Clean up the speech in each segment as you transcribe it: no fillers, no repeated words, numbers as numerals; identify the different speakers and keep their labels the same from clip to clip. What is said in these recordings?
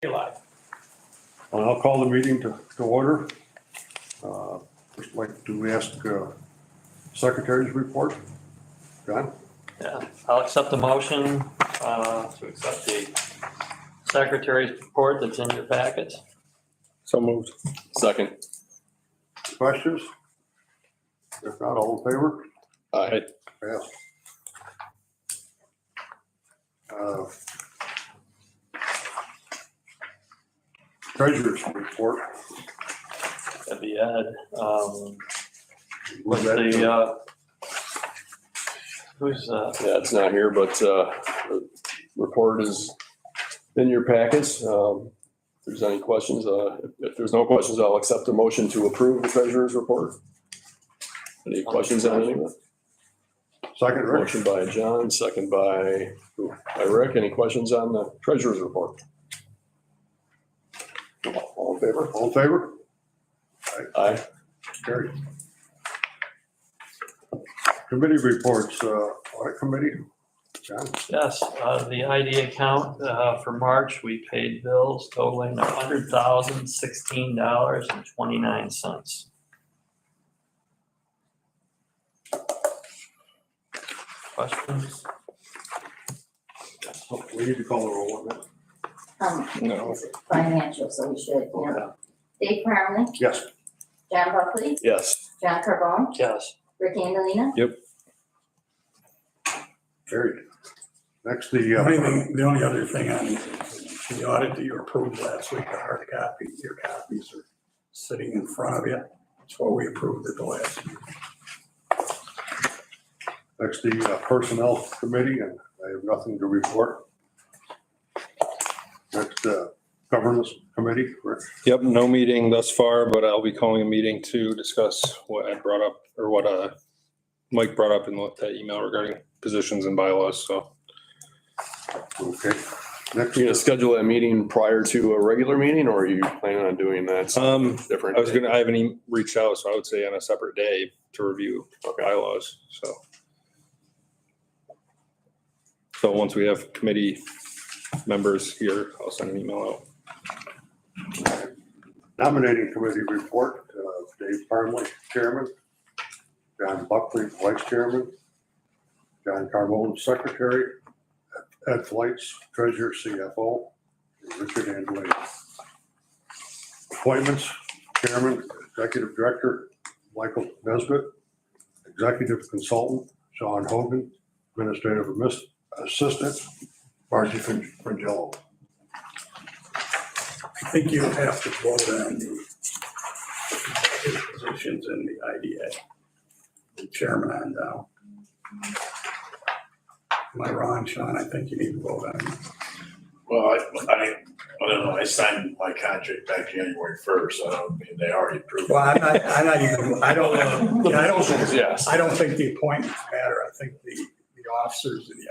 Speaker 1: Live.
Speaker 2: Well, I'll call the meeting to order. First, like, do we ask Secretary's report? John?
Speaker 1: Yeah, I'll accept the motion to accept the secretary's report that's in your packets.
Speaker 3: So moved. Second.
Speaker 2: Questions? If not, all in favor?
Speaker 3: Aye.
Speaker 2: Pass. Treasurer's report.
Speaker 1: That'd be Ed.
Speaker 2: Was
Speaker 1: What's
Speaker 2: that-
Speaker 1: the, who's,
Speaker 3: Yeah, it's not here, but the report is in your packets. If there's any questions, if there's no questions, I'll accept a motion to approve the treasurer's report. Any questions on any of it?
Speaker 2: Second, Rick?
Speaker 3: Motion by John, second by Rick. Any questions on the treasurer's report? All in favor?
Speaker 2: All in favor?
Speaker 3: Aye.
Speaker 2: Carried. Committee reports, audit committee. John?
Speaker 1: yes, the ID account for March, we paid bills totaling $100,016.29. Questions?
Speaker 2: Oh, we need to call the roll on that.
Speaker 3: No.
Speaker 4: It's financial, so we should, yeah. Dave Parley,
Speaker 2: Yes.
Speaker 4: John Buckley,
Speaker 3: Yes.
Speaker 4: John Carbone,
Speaker 1: Yes.
Speaker 4: Rick Angelina.
Speaker 2: Carried. Next,
Speaker 5: The only other thing on the audit that you approved last week, the hard copy, your copies are sitting in front of you. That's what we approved at the last meeting.
Speaker 2: Next, the personnel committee, and I have nothing to report. Next, governance committee, Rick.
Speaker 6: Yep, no meeting thus far, but I'll be calling a meeting to discuss what I brought up or what Mike brought up in that email regarding positions and bylaws, so.
Speaker 2: Okay. Next,
Speaker 3: You gonna schedule that meeting prior to a regular meeting, or are you planning on doing that different?
Speaker 6: I haven't even reached out, so I would say on a separate day to review bylaws, so. So once we have committee members here, I'll send an email out.
Speaker 2: nominating committee report, Dave Parley, chairman, John Buckley, vice chairman, John Carbone, secretary, Ed Flights, treasurer, CFO, and Richard Angelina. Appointments, chairman, executive director, Michael Nesbitt, executive consultant, Sean Hogan, administrative assistant, Marcy Frangillo.
Speaker 5: I think you have to vote on the positions in the IDA, the chairman on down. Am I wrong, Sean? I think you need to vote on it.
Speaker 7: Well, I don't know, I signed my contract back January 1st, so I don't mean they already approved.
Speaker 5: Well, I don't think the appointments matter. I think the officers in the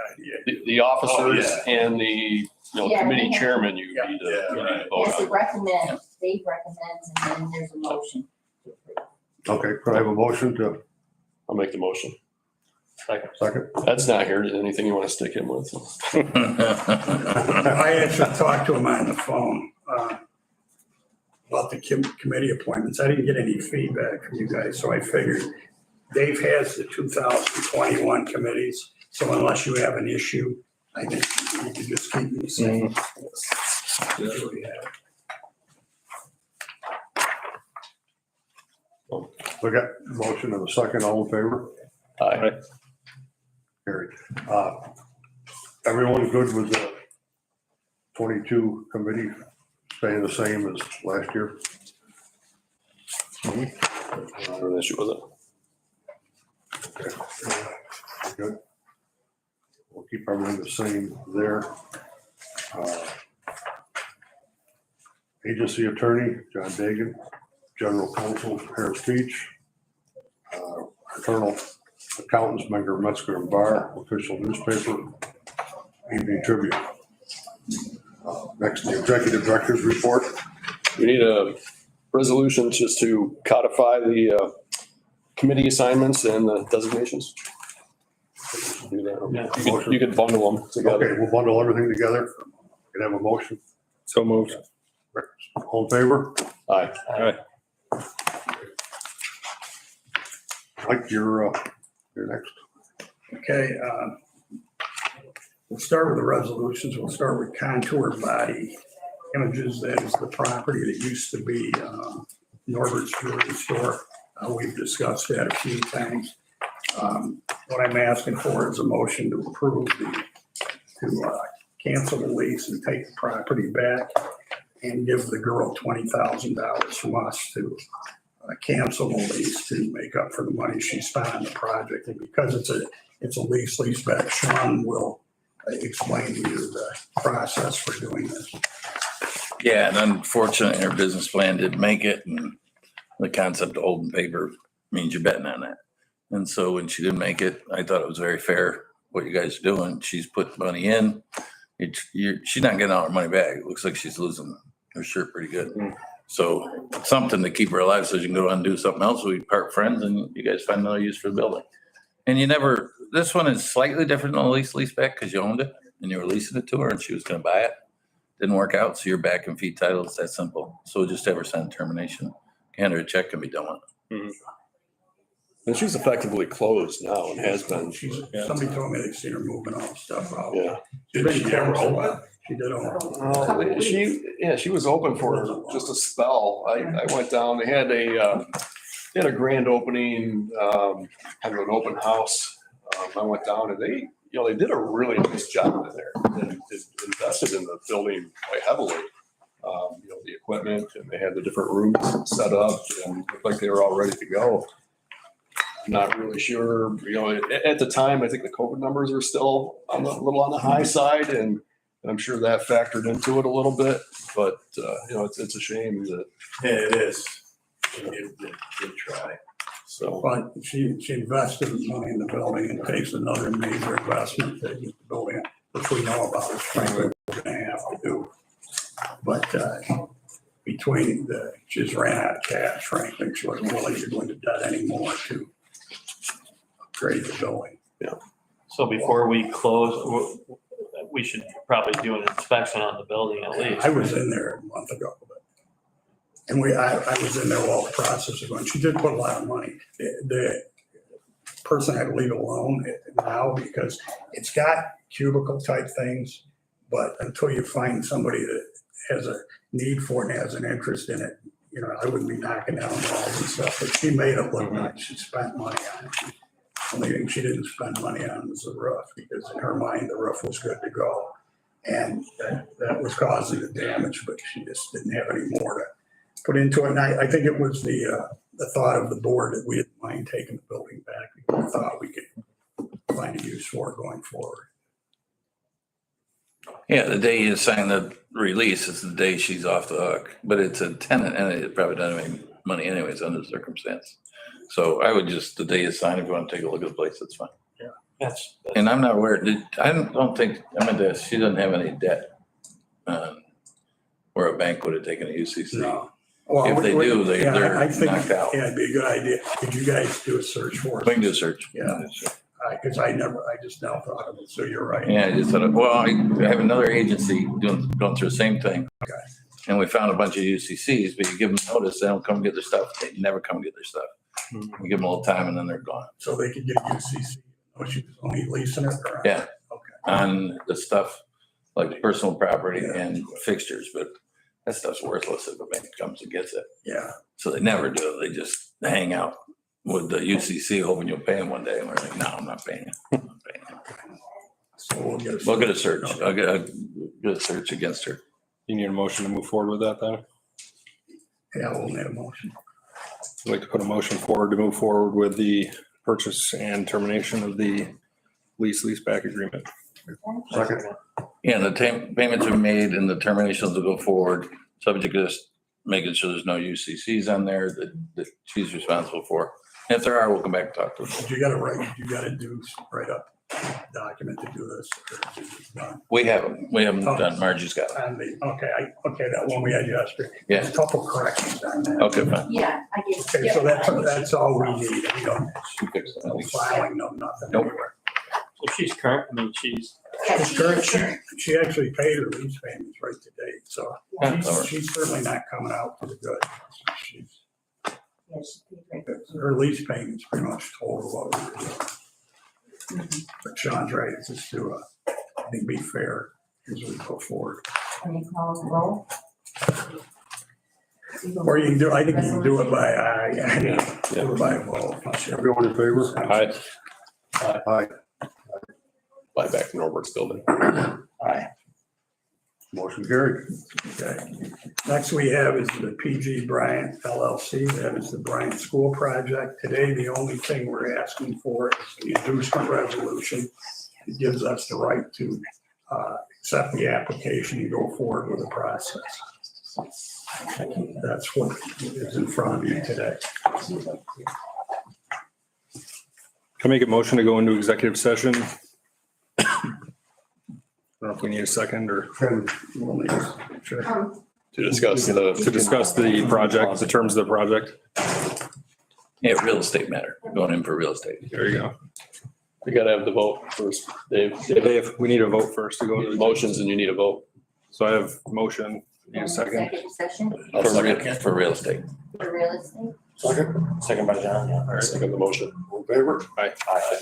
Speaker 5: IDA.
Speaker 3: The officers
Speaker 7: Oh,
Speaker 3: and the,
Speaker 4: Yeah,
Speaker 3: committee
Speaker 4: we have-
Speaker 3: chairman, you
Speaker 5: Yeah.
Speaker 3: need to
Speaker 7: Yeah, right.
Speaker 3: vote
Speaker 4: Yes,
Speaker 3: on.
Speaker 4: it recommends, Dave recommends, and then there's a motion.
Speaker 2: Okay, could I have a motion to
Speaker 3: I'll make the motion.
Speaker 2: second?
Speaker 3: Ed's not here. Anything you want to stick him with?
Speaker 5: I actually talked to him on the phone about the committee appointments. I didn't get any feedback from you guys, so I figured Dave has the 2021 committees, so unless you have an issue, I think you can just keep me sane. That's what we have.
Speaker 2: We got a motion and a second, all in favor?
Speaker 3: Aye.
Speaker 2: Carried. Everyone good with the 22 committee staying the same as last year?
Speaker 3: I don't have an issue with it.
Speaker 2: Okay. Good. We'll keep everything the same there. Agency attorney, John Dagan, general counsel, Harris Beach, internal accountants, Menger, Metzger and Barr, official newspaper, Evening Tribune. Next, the executive director's report.
Speaker 3: We need a resolution just to codify the committee assignments and the designations. Do that.
Speaker 1: Yeah.
Speaker 3: You could bundle them
Speaker 2: Okay,
Speaker 3: together.
Speaker 2: we'll bundle everything together. Can I have a motion?
Speaker 6: So moved.
Speaker 2: All in favor?
Speaker 3: Aye.
Speaker 6: Aye.
Speaker 2: Mike, you're next.
Speaker 5: Okay, we'll start with the resolutions. We'll start with contour body images. That is the property that used to be Norbert's Jewelry Store. We've discussed that a few times. What I'm asking for is a motion to approve to cancel the lease and take the property back and give the girl $20,000 from us to cancel the lease to make up for the money she spent on the project. And because it's a lease back, Sean will explain to you the process for doing this.
Speaker 8: Yeah, and unfortunately, her business plan didn't make it, and the concept of holding paper means you're betting on that. And so when she didn't make it, I thought it was very fair what you guys are doing. She's put money in. She's not getting all her money back. It looks like she's losing her shirt pretty good. So something to keep her alive so she can go on and do something else. We part friends and you guys find another use for the building. And this one is slightly different than the lease back because you owned it and you were leasing it to her and she was going to buy it. Didn't work out, so you're back in fee title. It's that simple. So just have her send termination. Hand her a check and be done with it.
Speaker 3: And she's effectively closed now and has been.
Speaker 5: Somebody told me they've seen her moving all the stuff out.
Speaker 3: Yeah.
Speaker 5: Did
Speaker 7: she ever open?
Speaker 5: She did open.
Speaker 3: She was open for just a spell. I went down, they had a grand opening, kind of an open house. I went down and they did a really nice job in there and invested in the building quite heavily. The equipment and they had the different rooms set up and looked like they were all ready to go. Not really sure, at the time, I think the COVID numbers were still a little on the high side and I'm sure that factored into it a little bit, but it's a shame that.
Speaker 7: Yeah, it is. Good try.
Speaker 3: So,
Speaker 5: But she invested money in the building and takes another major investment to get the building, which we know about, is frankly what we're gonna have to do. But between she's ran out of cash, frankly, she wasn't willing to go into debt anymore to upgrade the building.
Speaker 1: So before we close, we should probably do an inspection on the building at least.
Speaker 5: I was in there a month ago, and I was in there while the process was going. She did put a lot of money. The person had to leave it alone now because it's got cubicle type things, but until you find somebody that has a need for it and has an interest in it, I wouldn't be knocking down walls and stuff, but she made it look like she spent money on it. The only thing she didn't spend money on was the roof, because in her mind, the roof was good to go. And that was causing the damage, but she just didn't have any more to put into it. And I think it was the thought of the board that we didn't mind taking the building back, because we thought we could find a use for it going forward.
Speaker 8: Yeah, the day you sign the release is the day she's off the hook, but it's a tenant and it probably doesn't have any money anyways under the circumstance. So I would just, the day you sign, if you want to take a look at the place, that's fine.
Speaker 1: That's
Speaker 8: And I'm not aware, I don't think, she doesn't have any debt where a bank would have taken a UCC.
Speaker 5: No. Well,
Speaker 8: If they do,
Speaker 5: yeah,
Speaker 8: they're
Speaker 5: I think,
Speaker 8: knocked out.
Speaker 5: yeah, it'd be a good idea. Could you guys do a search for us?
Speaker 8: We can do a search.
Speaker 5: Yeah. Because I just now thought of it, so you're right.
Speaker 8: Yeah, I just thought, I have another agency going through the same thing.
Speaker 5: Okay.
Speaker 8: And we found a bunch of UCCs, but you give them notice, they don't come get their stuff. They never come get their stuff. We give them a little time and then they're gone.
Speaker 5: So they could get UCC, oh, she was only leasing it? Or-
Speaker 8: Yeah.
Speaker 5: Okay.
Speaker 8: On the stuff like personal property
Speaker 5: Yeah.
Speaker 8: and fixtures, but that stuff's worthless if a bank comes and gets it.
Speaker 5: Yeah.
Speaker 8: So they never do. They just hang out with the UCC hoping you'll pay them one day. And we're like, no, I'm not paying you. I'm not paying you.
Speaker 5: So we'll get a.
Speaker 8: We'll get a search.
Speaker 5: Okay.
Speaker 8: I'll get a search against her.
Speaker 6: You need a motion to move forward with that then?
Speaker 5: Yeah, we'll need a motion.
Speaker 6: I'd like to put a motion forward to move forward with the purchase and termination of the lease-back agreement.
Speaker 2: Second.
Speaker 8: Yeah, the payments are made and the terminations will go forward, subject to just making sure there's no UCCs on there that she's responsible for. And if there are, we'll come back and talk to her.
Speaker 5: But you gotta write up a document to do this. Or is it done?
Speaker 8: We haven't done. Margie's got it.
Speaker 5: Okay, that one we had yesterday.
Speaker 8: Yeah.
Speaker 5: There's a couple corrections on that.
Speaker 8: Okay, fine.
Speaker 4: Yeah, I did.
Speaker 5: Okay, so that's all we need. We don't,
Speaker 8: She fixed
Speaker 5: no
Speaker 8: it.
Speaker 5: filing, no nothing
Speaker 8: Nope.
Speaker 5: anywhere.
Speaker 1: So she's current, I mean, she's,
Speaker 4: Yeah,
Speaker 5: She's
Speaker 4: she
Speaker 5: current,
Speaker 4: is current.
Speaker 5: she actually paid her lease payments right today, so
Speaker 1: Yeah.
Speaker 5: she's certainly not coming out for the good. She's,
Speaker 4: Yeah, she paid right.
Speaker 5: her lease payments pretty much total what we were doing. But Sean's right, it's just to, I think, be fair as we go forward.
Speaker 4: Can you call the roll?
Speaker 5: Or you can do, I think you can do it by, do it by a vote. Not sure.
Speaker 2: Everyone in favor?
Speaker 6: Aye.
Speaker 2: Aye.
Speaker 3: Buy back Norbert's building.
Speaker 1: aye.
Speaker 2: Motion carried.
Speaker 5: Okay. Next we have is the PG Bryant LLC. That is the Bryant School Project. Today, the only thing we're asking for is the inducement resolution. It gives us the right to accept the application and go forward with the process. That's what is in front of you today.
Speaker 6: Can I make a motion to go into executive session? I don't know if we need a second or
Speaker 2: Ken,
Speaker 5: We'll need to check.
Speaker 3: To discuss the.
Speaker 6: to discuss the project, the terms of the project.
Speaker 8: Yeah, real estate matter, going in for real estate.
Speaker 6: There you go.
Speaker 3: We gotta have the vote first, Dave.
Speaker 6: Dave, we need a vote first to go into the
Speaker 3: Motions and you need a vote.
Speaker 6: So I have motion, need a second.
Speaker 4: Executive session
Speaker 8: I'll second for real estate.
Speaker 4: for real estate.
Speaker 2: second,
Speaker 1: Second by John, yeah.
Speaker 6: All right.
Speaker 3: Second the motion.
Speaker 2: all in favor?
Speaker 6: Aye.
Speaker 2: Aye.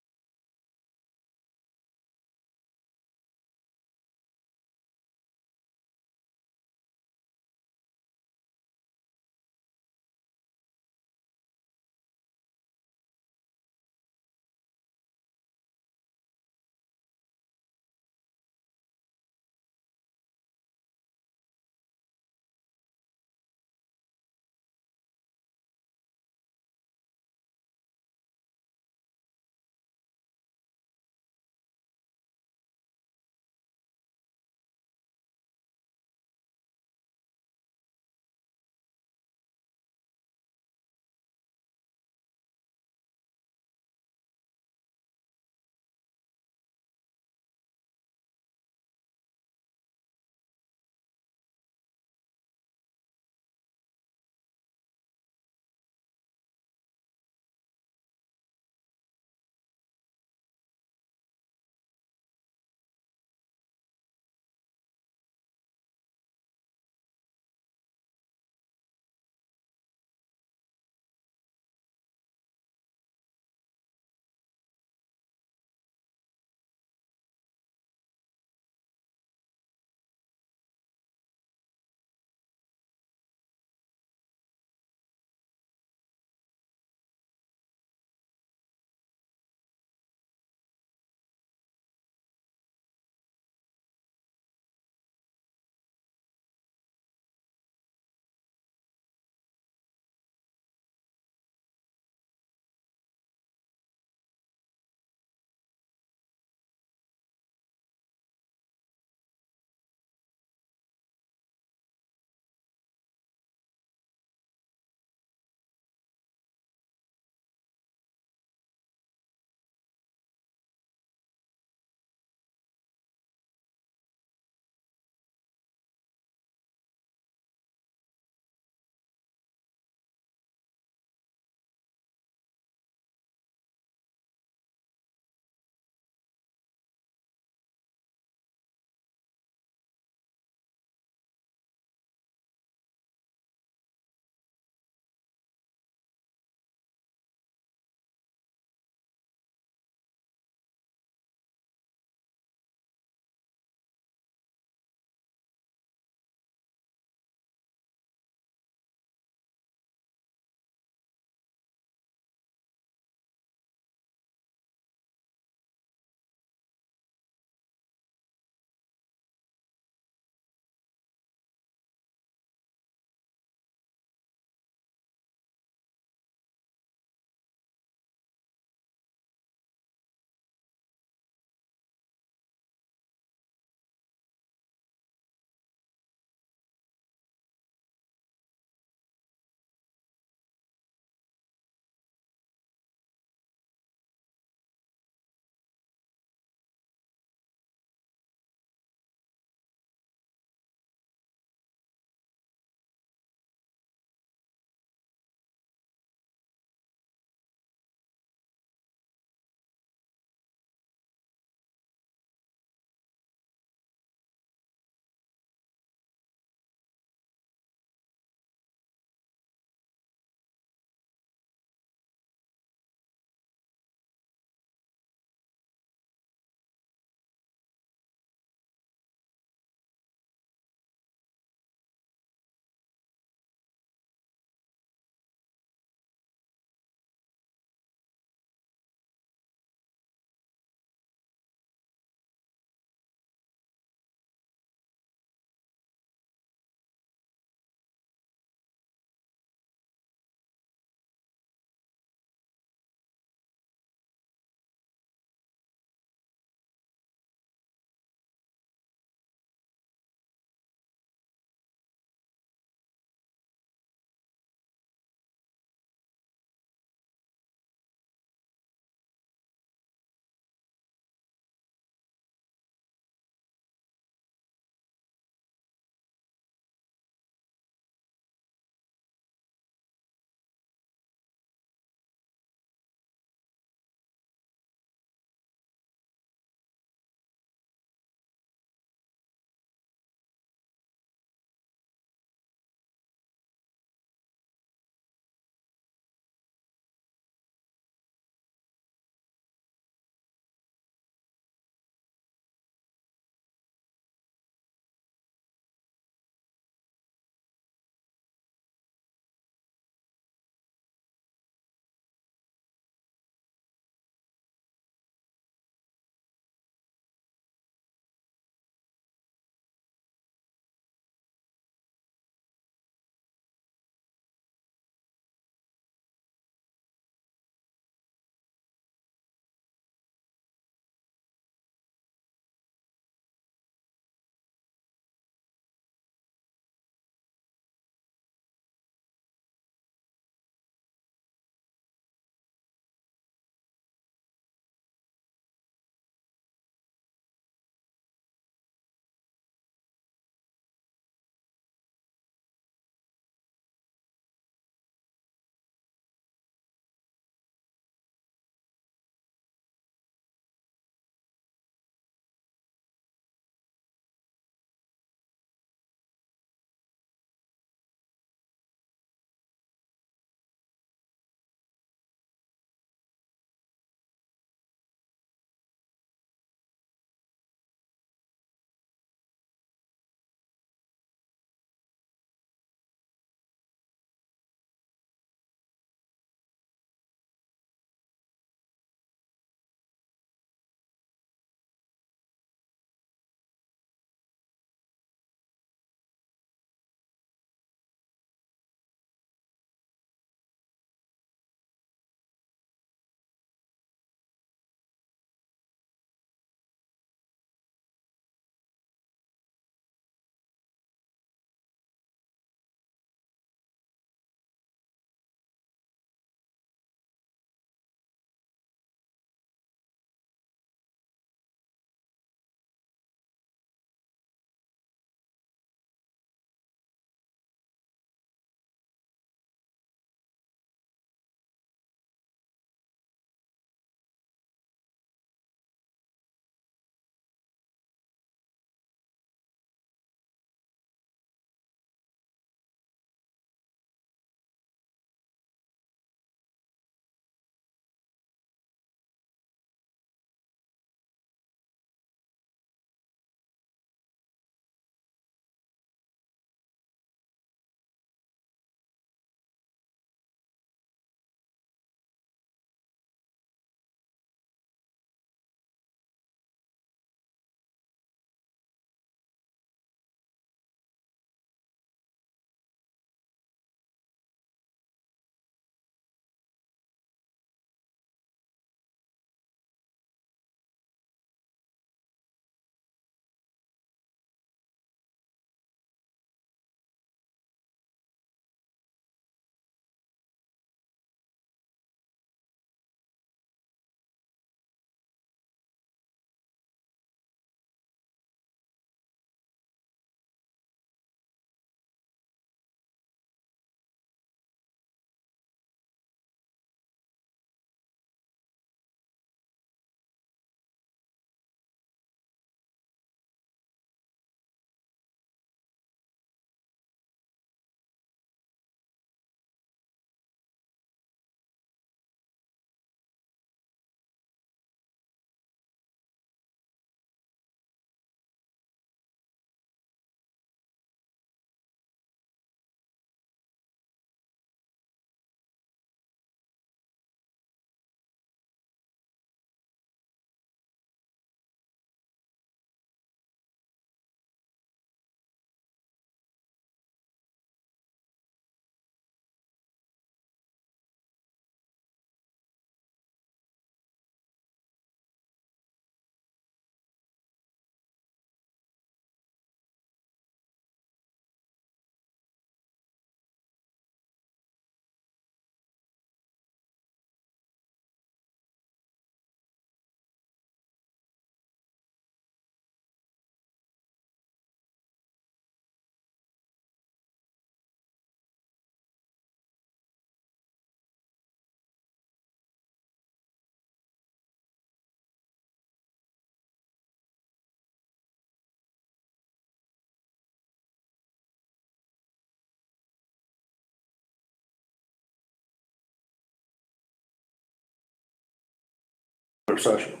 Speaker 2: executive session.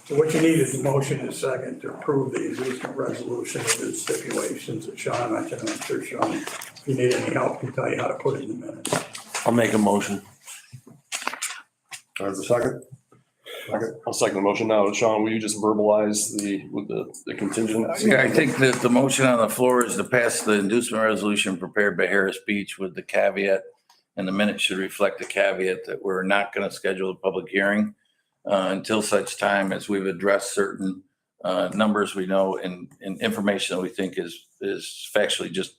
Speaker 5: So what you need is a motion and a second to approve the inducement resolution with the stipulations that Sean mentioned. I'm sure Sean, if you need any help, can tell you how to put it in the minutes.
Speaker 8: I'll make a motion.
Speaker 2: There's a second.
Speaker 3: I'll second the motion now. Sean, will you just verbalize with the contingent?
Speaker 8: Yeah, I think that the motion on the floor is to pass the inducement resolution prepared by Harris Beach with the caveat, and the minutes should reflect the caveat that we're not going to schedule a public hearing until such time as we've addressed certain numbers we know and information that we think is factually just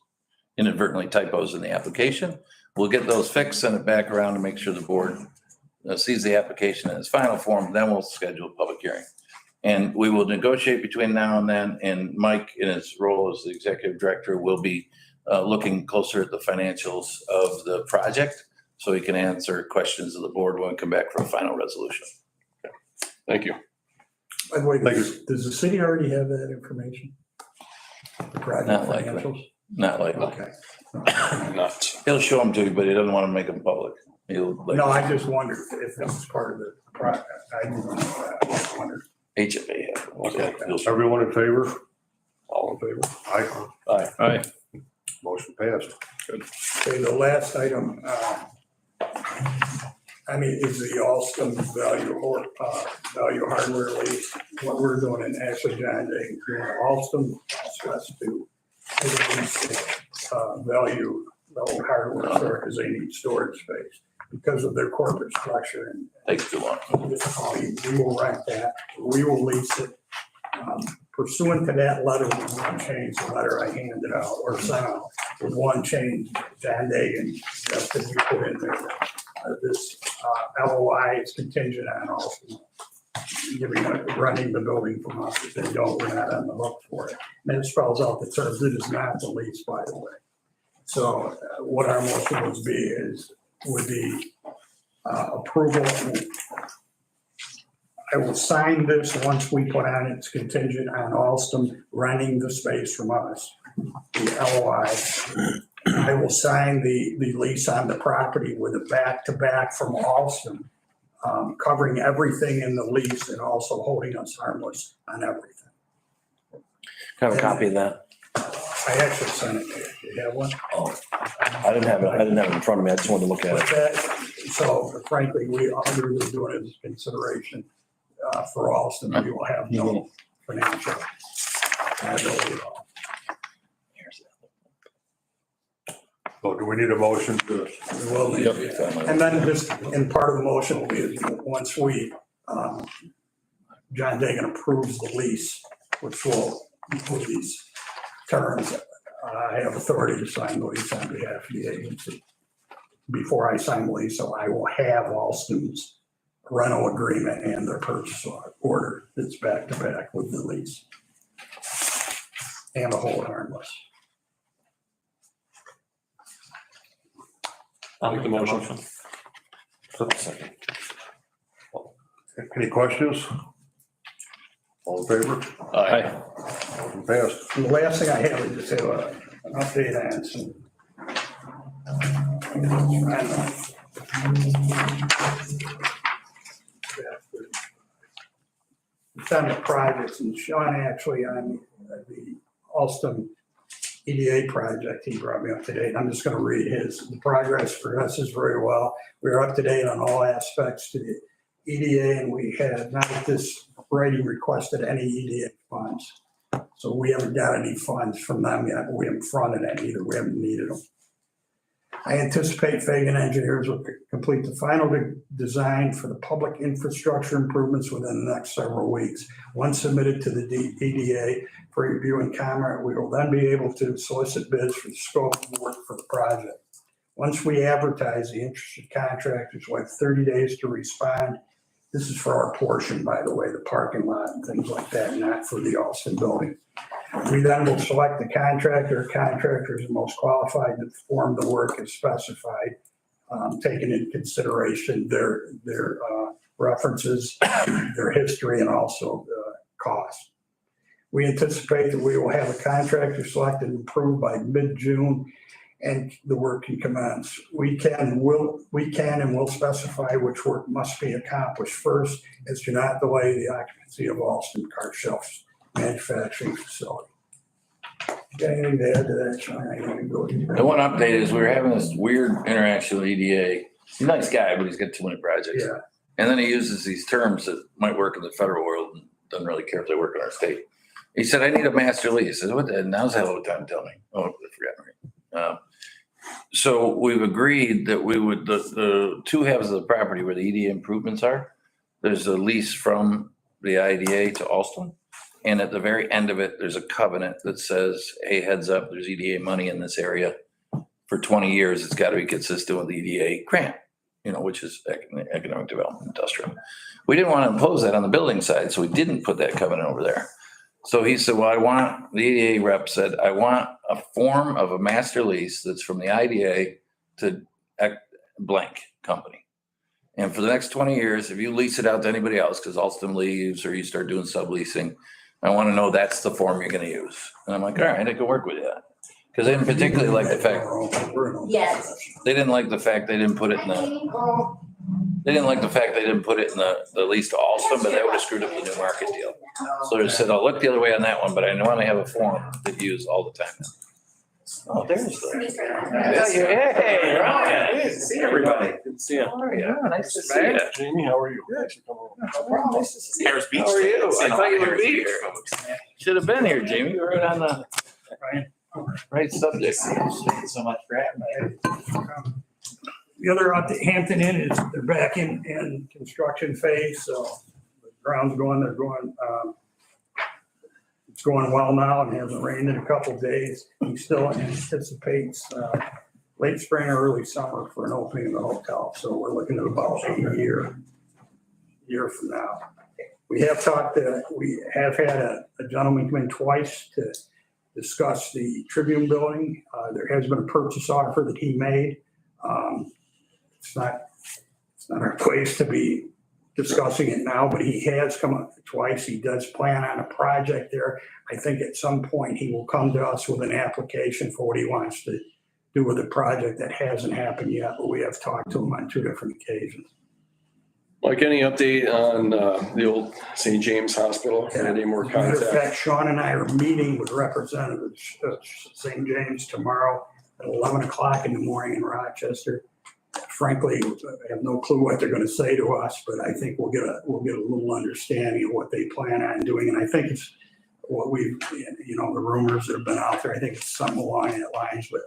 Speaker 8: inadvertently typos in the application. We'll get those fixed, send it back around to make sure the board sees the application in its final form, then we'll schedule a public hearing. And we will negotiate between now and then, and Mike, in his role as the executive director, will be looking closer at the financials of the project so he can answer questions of the board when we come back for a final resolution.
Speaker 3: Thank you.
Speaker 5: By the way,
Speaker 2: Thank you.
Speaker 5: does the city already have that information? The project
Speaker 8: Not likely.
Speaker 5: financials?
Speaker 8: Not likely.
Speaker 5: Okay.
Speaker 3: Not.
Speaker 8: He'll show them to you, but he doesn't want to make them public.
Speaker 5: No, I just wondered if that was part of the project. I didn't know that. I just wondered.
Speaker 8: HFA.
Speaker 3: Okay.
Speaker 2: Everyone in favor?
Speaker 3: All in favor?
Speaker 2: Aye.
Speaker 3: Aye.
Speaker 6: Aye.
Speaker 2: Motion passed.
Speaker 5: Okay, the last item, is the Alston value hardware lease. What we're doing, and actually John Day, Alston asked us to lease value hardware store because they need storage space because of their corporate structure and
Speaker 8: Takes too long.
Speaker 5: difficulty. We will rent that. We will lease it. Pursuant to that letter, we want to change the letter I handed out or sent out. With one change, John Dagan, that's that we put in there. This LOI is contingent on also running the building from us. If they don't, we're not on the hook for it. And it spells out the terms. It is not the lease, by the way. So what our motion would be approval. I will sign this once we put on it's contingent on Alston renting the space from us, the LOI. I will sign the lease on the property with a back-to-back from Alston, covering everything in the lease and also holding us harmless on everything.
Speaker 9: Can I have a copy of that?
Speaker 5: I actually sent it to you. Do you have one?
Speaker 9: Oh, I didn't have it in front of me. I just wanted to look at
Speaker 5: But
Speaker 9: it.
Speaker 5: that, so frankly, we are really doing it as consideration for Alston. We will have no financial liability at all.
Speaker 2: So do we need a motion to?
Speaker 5: We will need it. And then just, and part of the motion will be is once we, John Dagan approves the lease, which will include these terms, I have authority to sign the lease on behalf of the agency. Before I sign the lease, so I will have Alston's rental agreement and their purchase order that's back to back with the lease. And a hold harmless.
Speaker 1: I'll make the motion.
Speaker 3: Second.
Speaker 2: Any questions? All in favor?
Speaker 3: Aye.
Speaker 2: Motion passed.
Speaker 5: And the last thing I have is just have an update on some. It's on the projects, and Sean actually on the Alston EDA project, he brought me up to date. I'm just going to read his. The progress progresses very well. We're up to date on all aspects to the EDA, and we have not at this writing requested any EDA funds. So we haven't got any funds from them yet. We haven't fronted any either. We haven't needed them. I anticipate Fagan Engineers will complete the final design for the public infrastructure improvements within the next several weeks. Once submitted to the EDA for review and comment, we will then be able to solicit bids for the scope of work for the project. Once we advertise, the interested contractors will have 30 days to respond. This is for our portion, by the way, the parking lot and things like that, not for the Alston building. We then will select the contractor or contractors most qualified to perform the work as specified, taking into consideration their references, their history, and also cost. We anticipate that we will have a contractor selected and approved by mid-June, and the work can commence. We can and will specify which work must be accomplished first, as to not delay the occupancy of Alston Car Shelf manufacturing facility. Got anything to add to that, Sean? I don't go to
Speaker 8: The one update is we were having this weird interaction with EDA. He's a nice guy, but he's got too many projects.
Speaker 5: Yeah.
Speaker 8: And then he uses these terms that might work in the federal world and doesn't really care if they work in our state. He said, I need a master lease. I said, what? Now's the hell of a time to tell me. Oh, I forgot. So we've agreed that we would, the two halves of the property where the EDA improvements are, there's a lease from the IDA to Alston. And at the very end of it, there's a covenant that says, hey, heads up, there's EDA money in this area. For 20 years, it's got to be consistent with the EDA grant, which is economic development, industrial. We didn't want to impose that on the building side, so we didn't put that covenant over there. So he said, well, the EDA rep said, I want a form of a master lease that's from the IDA to blank company. And for the next 20 years, if you lease it out to anybody else, because Alston leaves or you start doing subleasing, I want to know that's the form you're going to use. And I'm like, all right, I can work with that. Because they didn't particularly like the fact,
Speaker 4: Yes.
Speaker 8: they didn't like the fact they didn't put it in the lease to Alston, but that would have screwed up the New Market deal. So they said, I'll look the other way on that one, but I want to have a form that you use all the time. Oh, there's the. Hey, Ryan. Good to see everybody. Good to see you. How are you? Nice to see you.
Speaker 3: Jamie, how are you? Thanks for coming over.
Speaker 8: Nice to see you. How are you? I thought you would be here. Should have been here, Jamie. We were right on the right subject.
Speaker 7: Thank you so much for having me.
Speaker 5: The other Hampton Inn is, they're back in construction phase, so the ground's it's going well now and hasn't rained in a couple of days. He still anticipates late spring or early summer for an opening of the hotel, so we're looking at about a year from now. We have had a gentleman come in twice to discuss the Tribune Building. There has been a purchase offer that he made. It's not our place to be discussing it now, but he has come up twice. He does plan on a project there. I think at some point he will come to us with an application for what he wants to do with the project. That hasn't happened yet, but we have talked to him on 2 different occasions.
Speaker 3: Mike, any update on the old St. James Hospital? Any more
Speaker 5: Matter of
Speaker 3: contact?
Speaker 5: fact, Sean and I are meeting with representatives of St. James tomorrow at 11 o'clock in the morning in Rochester. Frankly, I have no clue what they're going to say to us, but I think we'll get a little understanding of what they plan on doing. And I think it's what the rumors that have been out there, I think it's something along that lines, but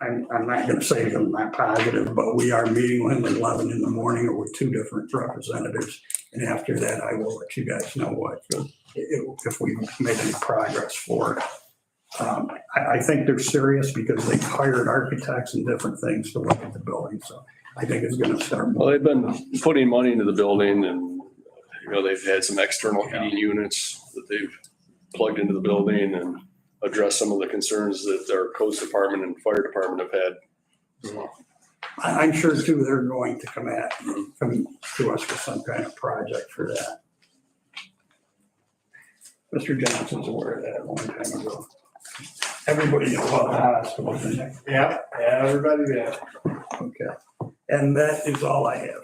Speaker 5: I'm not going to say that I'm not positive, but we are meeting with him at 11 in the morning or with 2 different representatives. And after that, I will let you guys know if we made any progress for it. I think they're serious because they've hired architects and different things to look at the building. So I think it's going to start.
Speaker 3: Well, they've been putting money into the building and, they've had some external heating units that they've plugged into the building and addressed some of the concerns that our codes department and fire department have had.
Speaker 5: I'm sure too, they're going to come to us with some kind of project for that. Mr. Johnson's aware of that a long time ago. Everybody knows about the hospital, isn't they?
Speaker 7: Yeah, everybody, yeah.
Speaker 5: Okay. And that is all I have.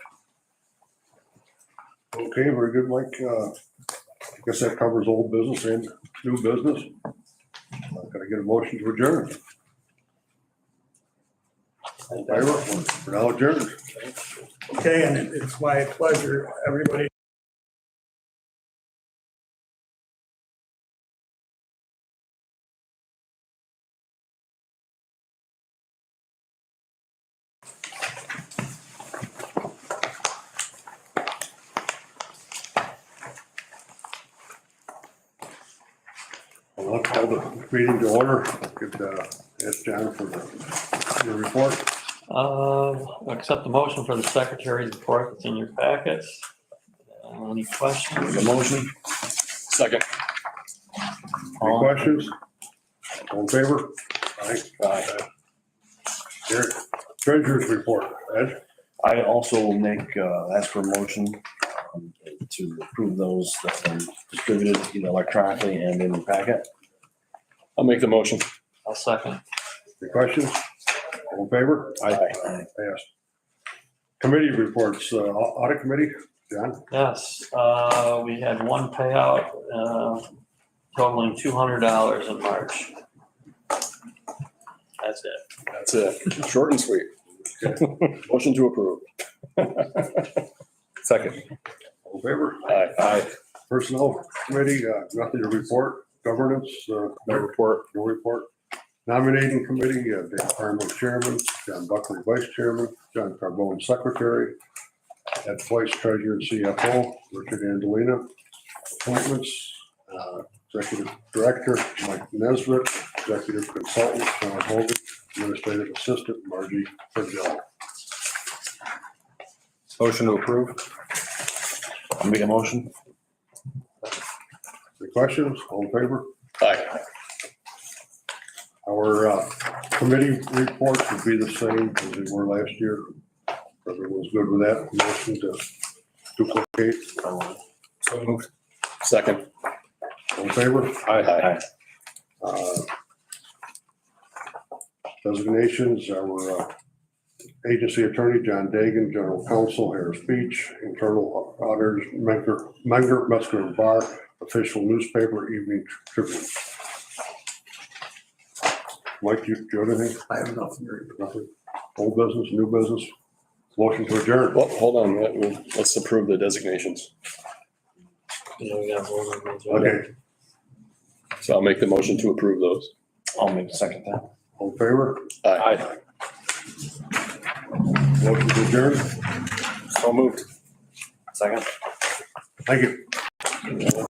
Speaker 2: Okay, very good, Mike. I guess that covers old business and new business. I'm gonna get a motion to adjourn. We're now adjourned.
Speaker 5: Okay, and it's my pleasure, everybody.
Speaker 2: I'll call the meeting to order. Could ask John for your report.
Speaker 1: Accept the motion for the secretary's report that's in your packets. Any questions?
Speaker 2: The motion.
Speaker 3: Second.
Speaker 2: Any questions? All in favor? Aye. Here, treasurer's report. Ed?
Speaker 9: I also will ask for a motion to approve those that are distributed electronically and in the packet.
Speaker 3: I'll make the motion.
Speaker 1: I'll second.
Speaker 2: Any questions? All in favor?
Speaker 3: Aye.
Speaker 2: Passed. Committee reports, audit committee, John?
Speaker 1: Yes, we had one payout, totaling $200 in March. That's it.
Speaker 3: That's it. Short and sweet.
Speaker 2: Okay.
Speaker 3: Motion to approve. Second.
Speaker 2: All in favor?
Speaker 3: Aye.
Speaker 2: Personnel committee, nothing to report. Governance,
Speaker 3: No report.
Speaker 2: no report. Nominating committee, Dave Harmon, chairman, John Buckley, vice chairman, John Carbone, secretary, Ed Fleiss, treasurer and CFO, Richard Angelina. Appointments, executive director, Mike Nesbitt, executive consultant, John Hogan, administrative assistant, Margie Fridell.
Speaker 6: Motion to approve?
Speaker 9: I'll make a motion.
Speaker 2: Any questions? All in favor?
Speaker 3: Aye.
Speaker 2: Our committee reports would be the same as they were last year. Everyone's good with that. Motion to duplicate.
Speaker 6: So moved.
Speaker 3: Second.
Speaker 2: All in favor?
Speaker 3: Aye.
Speaker 2: Designations, our agency attorney, John Dagan, general counsel, Harris Beach, internal auditors, Menger, Muscular Bar, official newspaper, Evening Tribune. Mike, you got anything?
Speaker 5: I have nothing to report.
Speaker 2: Nothing? Old business, new business? Motion to adjourn.
Speaker 3: Well, hold on. Let's approve the designations.
Speaker 1: Yeah, we got one of those.
Speaker 2: Okay,
Speaker 3: So I'll make the motion to approve those.
Speaker 9: I'll make a second that.
Speaker 2: all in favor?
Speaker 3: Aye.
Speaker 2: Motion to adjourn.
Speaker 6: So moved.
Speaker 9: Second.
Speaker 2: Thank you.